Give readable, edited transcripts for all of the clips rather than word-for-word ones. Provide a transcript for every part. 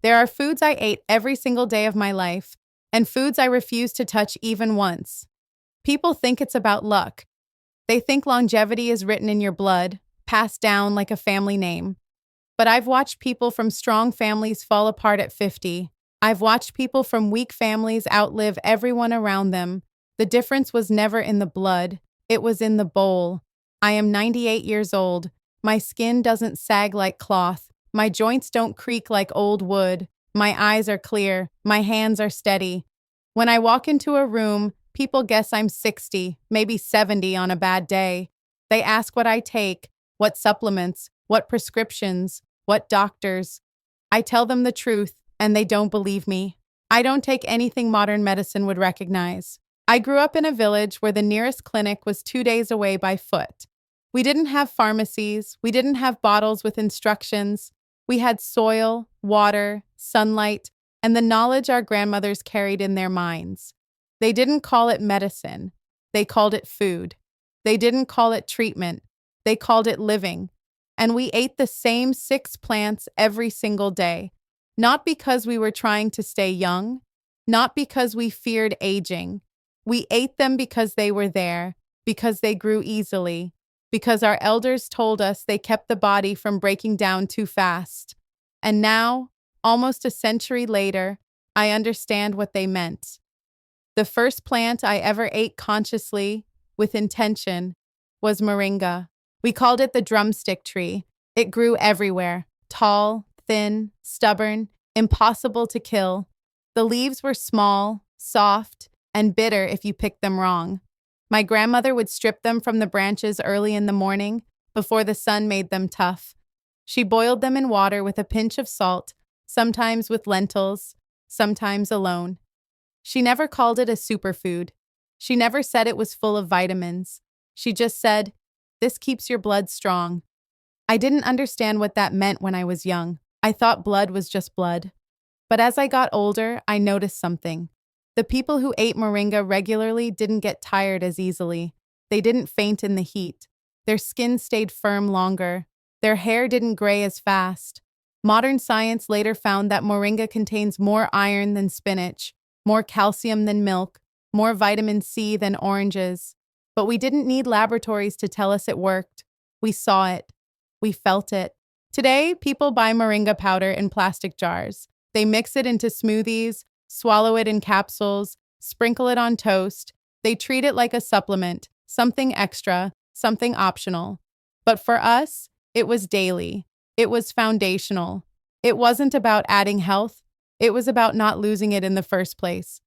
There are foods I ate every single day of my life, and foods I refuse to touch even once. People think it's about luck. They think longevity is written in your blood, passed down like a family name. But I've watched people from strong families fall apart at 50. I've watched people from weak families outlive everyone around them. The difference was never in the blood, it was in the bowl. I am 98 years old. My skin doesn't sag like cloth. My joints don't creak like old wood. My eyes are clear. My hands are steady. When I walk into a room, people guess I'm 60, maybe 70 on a bad day. They ask what I take, what supplements, what prescriptions, what doctors. I tell them the truth, and they don't believe me. I don't take anything modern medicine would recognize. I grew up in a village where the nearest clinic was 2 days away by foot. We didn't have pharmacies. We didn't have bottles with instructions. We had soil, water, sunlight, and the knowledge our grandmothers carried in their minds. They didn't call it medicine. They called it food. They didn't call it treatment. They called it living. And we ate the same 6 plants every single day. Not because we were trying to stay young, not because we feared aging. We ate them because they were there, because they grew easily, because our elders told us they kept the body from breaking down too fast. And now, almost a century later, I understand what they meant. The first plant I ever ate consciously, with intention, was moringa. We called it the drumstick tree. It grew everywhere, tall, thin, stubborn, impossible to kill. The leaves were small, soft, and bitter if you picked them wrong. My grandmother would strip them from the branches early in the morning, before the sun made them tough. She boiled them in water with a pinch of salt, sometimes with lentils, sometimes alone. She never called it a superfood. She never said it was full of vitamins. She just said, "This keeps your blood strong." I didn't understand what that meant when I was young. I thought blood was just blood. But as I got older, I noticed something. The people who ate moringa regularly didn't get tired as easily. They didn't faint in the heat. Their skin stayed firm longer. Their hair didn't gray as fast. Modern science later found that moringa contains more iron than spinach, more calcium than milk, more vitamin C than oranges. But we didn't need laboratories to tell us it worked. We saw it. We felt it. Today, people buy moringa powder in plastic jars. They mix it into smoothies, swallow it in capsules, sprinkle it on toast. They treat it like a supplement, something extra, something optional. But for us, it was daily. It was foundational. It wasn't about adding health. It was about not losing it in the first place.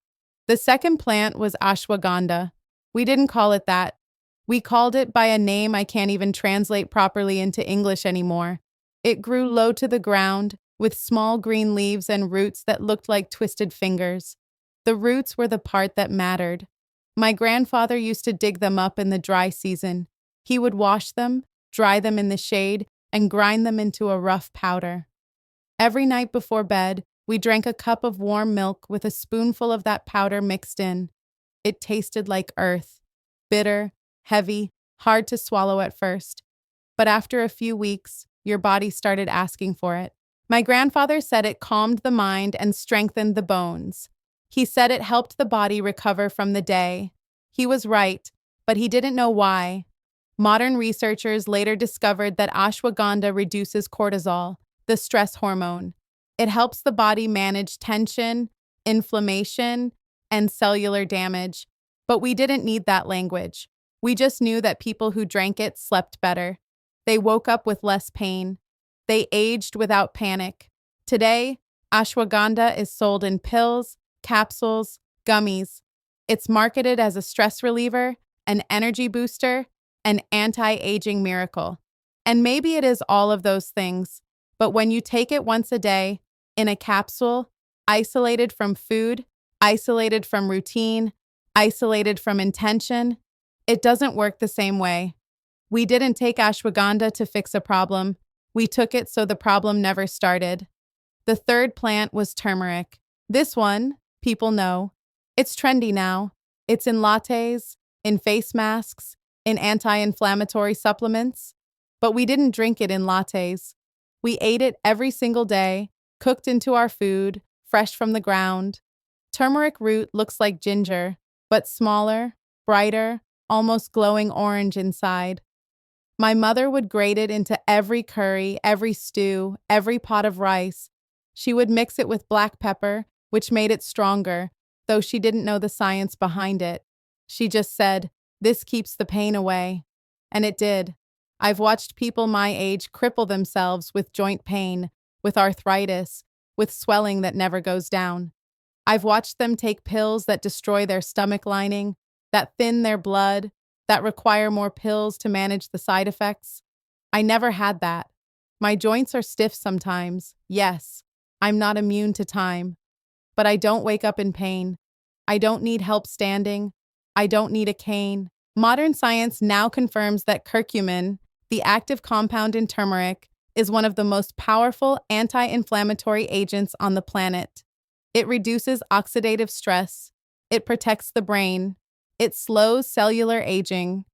The second plant was ashwagandha. We didn't call it that. We called it by a name I can't even translate properly into English anymore. It grew low to the ground, with small green leaves and roots that looked like twisted fingers. The roots were the part that mattered. My grandfather used to dig them up in the dry season. He would wash them, dry them in the shade, and grind them into a rough powder. Every night before bed, we drank a cup of warm milk with a spoonful of that powder mixed in. It tasted like earth, bitter, heavy, hard to swallow at first. But after a few weeks, your body started asking for it. My grandfather said it calmed the mind and strengthened the bones. He said it helped the body recover from the day. He was right, but he didn't know why. Modern researchers later discovered that ashwagandha reduces cortisol, the stress hormone. It helps the body manage tension, inflammation, and cellular damage. But we didn't need that language. We just knew that people who drank it slept better. They woke up with less pain. They aged without panic. Today, ashwagandha is sold in pills, capsules, gummies. It's marketed as a stress reliever, an energy booster, an anti-aging miracle. And maybe it is all of those things. But when you take it once a day, in a capsule, isolated from food, isolated from routine, isolated from intention, it doesn't work the same way. We didn't take ashwagandha to fix a problem. We took it so the problem never started. The third plant was turmeric. This one, people know. It's trendy now. It's in lattes, in face masks, in anti-inflammatory supplements. But we didn't drink it in lattes. We ate it every single day, cooked into our food, fresh from the ground. Turmeric root looks like ginger, but smaller, brighter, almost glowing orange inside. My mother would grate it into every curry, every stew, every pot of rice. She would mix it with black pepper, which made it stronger, though she didn't know the science behind it. She just said, "This keeps the pain away." And it did. I've watched people my age cripple themselves with joint pain, with arthritis, with swelling that never goes down. I've watched them take pills that destroy their stomach lining, that thin their blood, that require more pills to manage the side effects. I never had that. My joints are stiff sometimes, yes. I'm not immune to time. But I don't wake up in pain. I don't need help standing. I don't need a cane. Modern science now confirms that curcumin, the active compound in turmeric, is one of the most powerful anti-inflammatory agents on the planet. It reduces oxidative stress. It protects the brain. It slows cellular aging.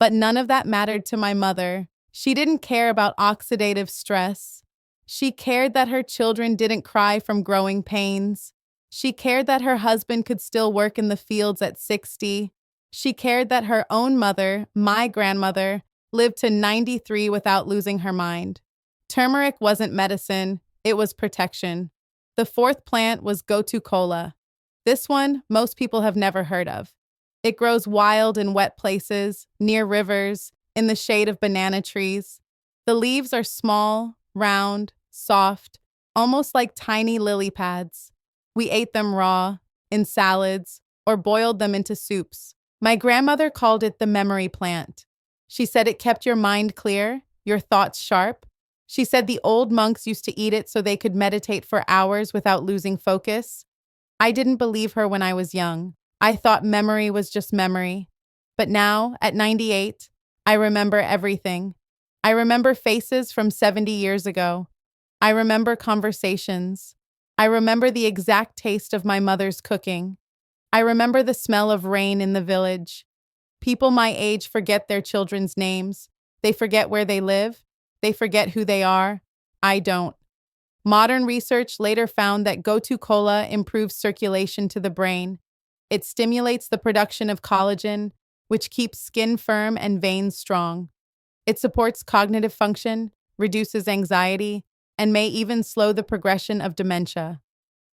But none of that mattered to my mother. She didn't care about oxidative stress. She cared that her children didn't cry from growing pains. She cared that her husband could still work in the fields at 60. She cared that her own mother, my grandmother, lived to 93 without losing her mind. Turmeric wasn't medicine, it was protection. The fourth plant was gotu kola. This one, most people have never heard of. It grows wild in wet places, near rivers, in the shade of banana trees. The leaves are small, round, soft, almost like tiny lily pads. We ate them raw, in salads, or boiled them into soups. My grandmother called it the memory plant. She said it kept your mind clear, your thoughts sharp. She said the old monks used to eat it so they could meditate for hours without losing focus. I didn't believe her when I was young. I thought memory was just memory. But now, at 98, I remember everything. I remember faces from 70 years ago. I remember conversations. I remember the exact taste of my mother's cooking. I remember the smell of rain in the village. People my age forget their children's names. They forget where they live. They forget who they are. I don't. Modern research later found that gotu kola improves circulation to the brain. It stimulates the production of collagen, which keeps skin firm and veins strong. It supports cognitive function, reduces anxiety, and may even slow the progression of dementia.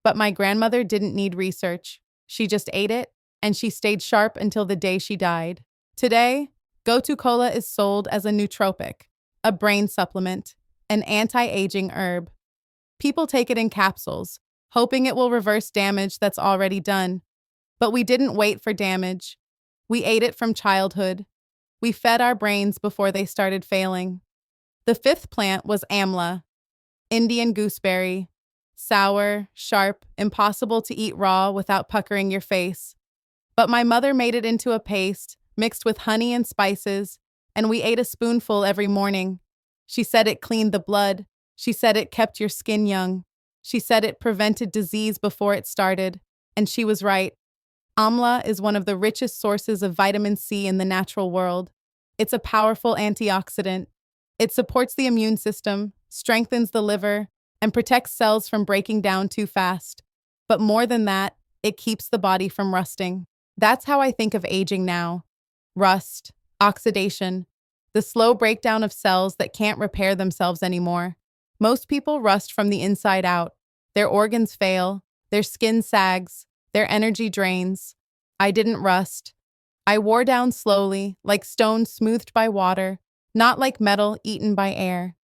But my grandmother didn't need research. She just ate it, and she stayed sharp until the day she died. Today, gotu kola is sold as a nootropic, a brain supplement, an anti-aging herb. People take it in capsules, hoping it will reverse damage that's already done. But we didn't wait for damage. We ate it from childhood. We fed our brains before they started failing. The fifth plant was amla, Indian gooseberry. Sour, sharp, impossible to eat raw without puckering your face. But my mother made it into a paste, mixed with honey and spices, and we ate a spoonful every morning. She said it cleaned the blood. She said it kept your skin young. She said it prevented disease before it started. And she was right. Amla is one of the richest sources of vitamin C in the natural world. It's a powerful antioxidant. It supports the immune system, strengthens the liver, and protects cells from breaking down too fast. But more than that, it keeps the body from rusting. That's how I think of aging now. Rust, oxidation, the slow breakdown of cells that can't repair themselves anymore. Most people rust from the inside out. Their organs fail, their skin sags, their energy drains. I didn't rust. I wore down slowly, like stone smoothed by water, not like metal eaten by air.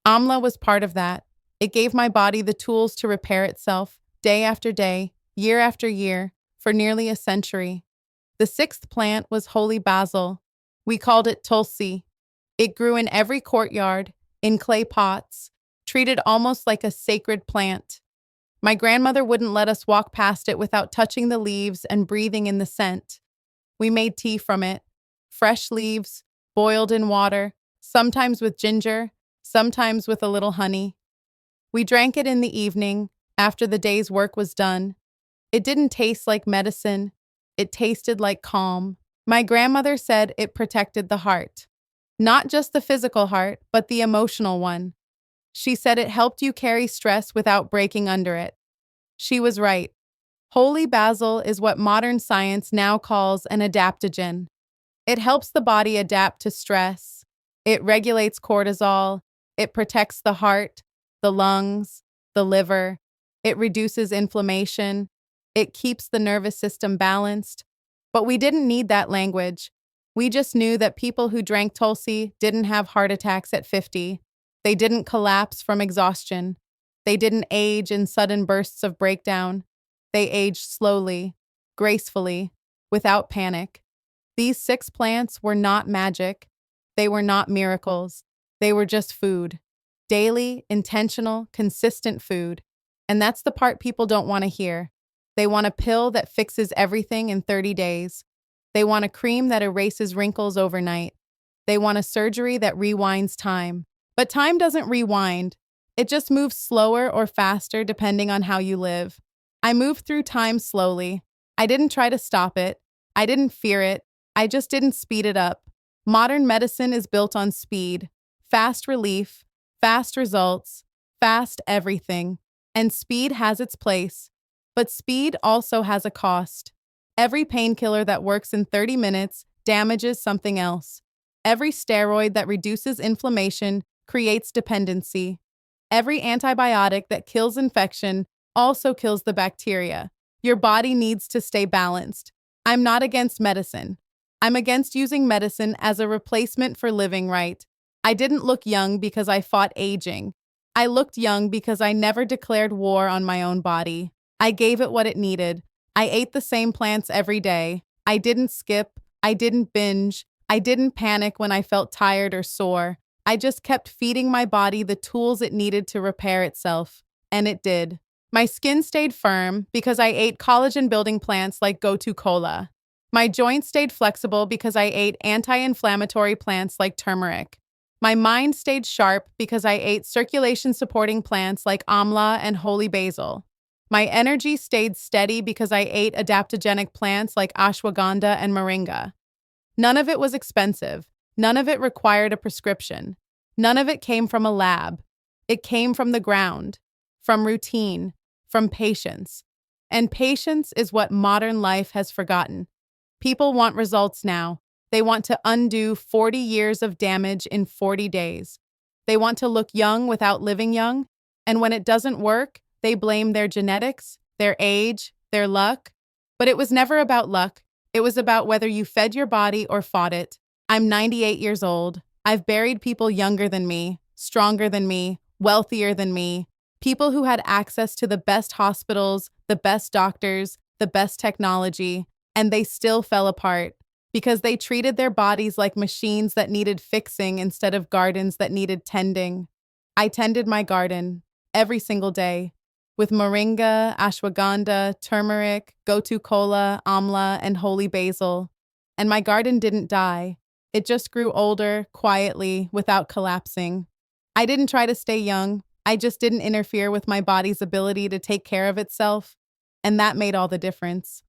Amla was part of that. It gave my body the tools to repair itself, day after day, year after year, for nearly a century. The sixth plant was holy basil. We called it tulsi. It grew in every courtyard, in clay pots, treated almost like a sacred plant. My grandmother wouldn't let us walk past it without touching the leaves and breathing in the scent. We made tea from it. Fresh leaves, boiled in water, sometimes with ginger, sometimes with a little honey. We drank it in the evening, after the day's work was done. It didn't taste like medicine. It tasted like calm. My grandmother said it protected the heart. Not just the physical heart, but the emotional one. She said it helped you carry stress without breaking under it. She was right. Holy basil is what modern science now calls an adaptogen. It helps the body adapt to stress. It regulates cortisol. It protects the heart, the lungs, the liver. It reduces inflammation. It keeps the nervous system balanced. But we didn't need that language. We just knew that people who drank Tulsi didn't have heart attacks at 50. They didn't collapse from exhaustion. They didn't age in sudden bursts of breakdown. They aged slowly, gracefully, without panic. These 6 plants were not magic. They were not miracles. They were just food. Daily, intentional, consistent food. And that's the part people don't want to hear. They want a pill that fixes everything in 30 days. They want a cream that erases wrinkles overnight. They want a surgery that rewinds time. But time doesn't rewind. It just moves slower or faster depending on how you live. I moved through time slowly. I didn't try to stop it. I didn't fear it. I just didn't speed it up. Modern medicine is built on speed. Fast relief, fast results, fast everything. And speed has its place. But speed also has a cost. Every painkiller that works in 30 minutes damages something else. Every steroid that reduces inflammation creates dependency. Every antibiotic that kills infection also kills the bacteria. Your body needs to stay balanced. I'm not against medicine. I'm against using medicine as a replacement for living right. I didn't look young because I fought aging. I looked young because I never declared war on my own body. I gave it what it needed. I ate the same plants every day. I didn't skip. I didn't binge. I didn't panic when I felt tired or sore. I just kept feeding my body the tools it needed to repair itself. And it did. My skin stayed firm because I ate collagen-building plants like gotu kola. My joints stayed flexible because I ate anti-inflammatory plants like turmeric. My mind stayed sharp because I ate circulation-supporting plants like amla and holy basil. My energy stayed steady because I ate adaptogenic plants like ashwagandha and moringa. None of it was expensive. None of it required a prescription. None of it came from a lab. It came from the ground, from routine, from patience. And patience is what modern life has forgotten. People want results now. They want to undo 40 years of damage in 40 days. They want to look young without living young. And when it doesn't work, they blame their genetics, their age, their luck. But it was never about luck. It was about whether you fed your body or fought it. I'm 98 years old. I've buried people younger than me, stronger than me, wealthier than me, people who had access to the best hospitals, the best doctors, the best technology, and they still fell apart because they treated their bodies like machines that needed fixing instead of gardens that needed tending. I tended my garden every single day with moringa, ashwagandha, turmeric, gotu kola, amla, and holy basil. And my garden didn't die. It just grew older, quietly, without collapsing. I didn't try to stay young. I just didn't interfere with my body's ability to take care of itself. And that made all the difference.